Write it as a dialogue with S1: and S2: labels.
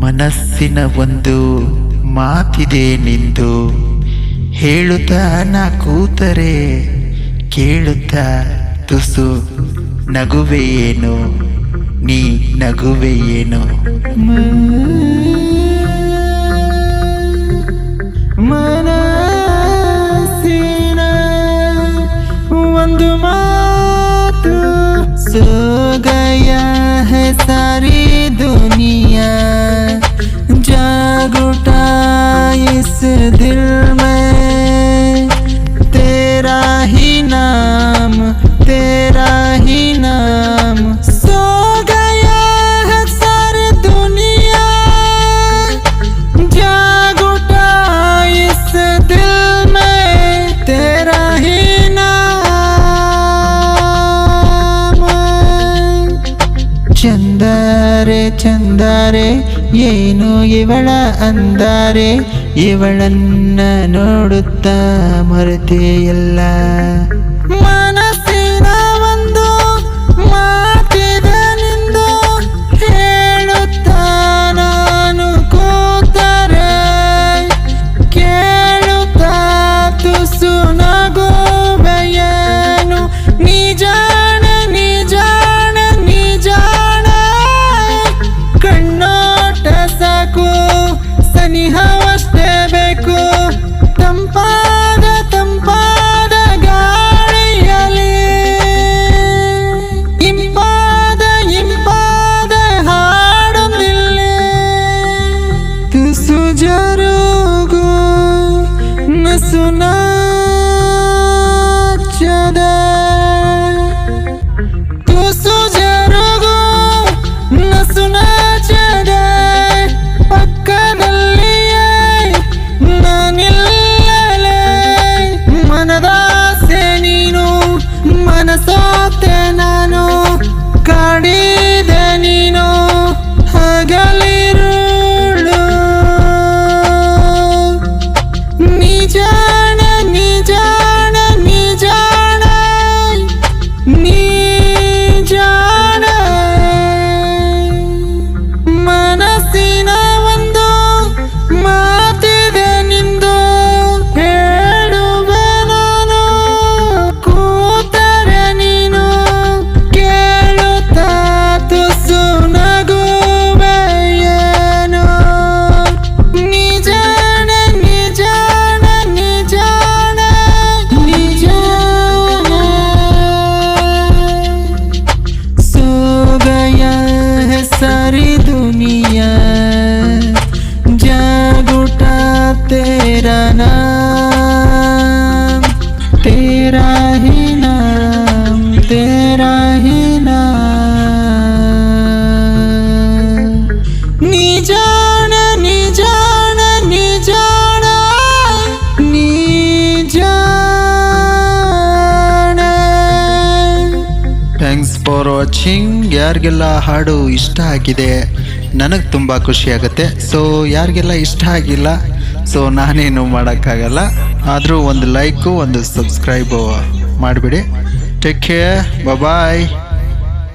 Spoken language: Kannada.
S1: ಮನಸ್ಸಿನ ಒಂದು ಮಾತಿದೆ ನಿಂದು, ಹೇಳುತ್ತಾ ನಾ ಕೂತರೆ ಕೇಳುತ್ತಾ ತುಸು ನಗುವೆಯೇನು, ನೀ ನಗುವೆಯೇನು. ಮನಸ್ಸಿನ ಒಂದು ಮಾತು, ಸೋ ಗಯಾ ಹೈ ಸಾರಿ ದುನಿಯಾ, जाग उठा इस दिल में, तेरा ही नाम सो गया है सारी दुनिया, जाग उठा इस दिल में, तेरा ही नाम. ಚಂದರೆ ಚಂದರೆ ಏನು ಇವಳ ಅಂದಾರೆ, ಇವಳನ್ನ ನೋಡುತ್ತಾ ಮರೆತೆಯಲ್ಲ. ಮನಸ್ಸಿನ ಒಂದು ಮಾತಿದೆ ನಿಂದು, ಹೇಳುತ್ತಾ ನಾನು ಕೂತರೆ ಕೇಳುತ್ತಾ ತುಸು ನಗುವೆಯೇನು, ನೀ ಜಾಣೆ ನೀ ಜಾಣೆ ನೀ ಜಾಣೆ, ಕಣ್ಣೋಟ ಸಾಕು ಸನಿಹವಷ್ಟೇ ಬೇಕು, ತಂಪಾದ ತಂಪಾದ ಗಾಳಿಯಲಿ ಇಂಪಾದ ಇಂಪಾದ ಹಾಡು ನಿಲ್ಲಿ, ತುಸು ಜರುಗು ನಸು ನಾಚದ, ತುಸು ಜರುಗು ನಸು ನಾಚದ, ಪಕ್ಕದಲ್ಲಿಯೇ ನಾನಿಲ್ಲಲೇ, ಮನದಾಸೆ ನೀನು ಮನಸೋತೆ ನಾನು, ಕಾಡಿದೆ ನೀನು ಹಗಲಿರುಳು, ನೀ ಜಾಣೆ ನೀ ಜಾಣೆ ನೀ ಜಾಣೆ ನೀ ಜಾಣೆ. ಮನಸ್ಸಿನ ಒಂದು ಮಾತಿದೆ ನಿಂದು, ಹೇಳುವೆ ನಾನು ಕೂತರೆ ನೀನು ಕೇಳುತ್ತಾ ತುಸು ನಗುವೆಯೇನು, ನೀ ಜಾಣೆ ನೀ ಜಾಣೆ ನೀ ಜಾಣೆ ನೀ ಜಾಣೆ. ಸೋ ಗಯಾ है सारी दुनिया, जाग उठा तेरा नाम, तेरा ही नाम तेरा ही नाम. नी जाने नी जाने नी जाने नी जाने. Thanks for watching. ಯಾರಿಗೆಲ್ಲ ಹಾಡು ಇಷ್ಟ ಆಗಿದೆ ನನಗೆ ತುಂಬ ಖುಷಿಯಾಗುತ್ತೆ. ಸೊ ಯಾರಿಗೆಲ್ಲ ಇಷ್ಟ ಆಗಿಲ್ಲ ಸೊ ನಾನೇನು ಮಾಡೋಕ್ಕಾಗಲ್ಲ, ಆದರೂ ಒಂದು ಲೈಕು ಒಂದು ಸಬ್ಸ್ಕ್ರೈಬು ಮಾಡಿಬಿಡಿ. ಟೇಕ್ ಕೇರ್, ಬಾಯ್.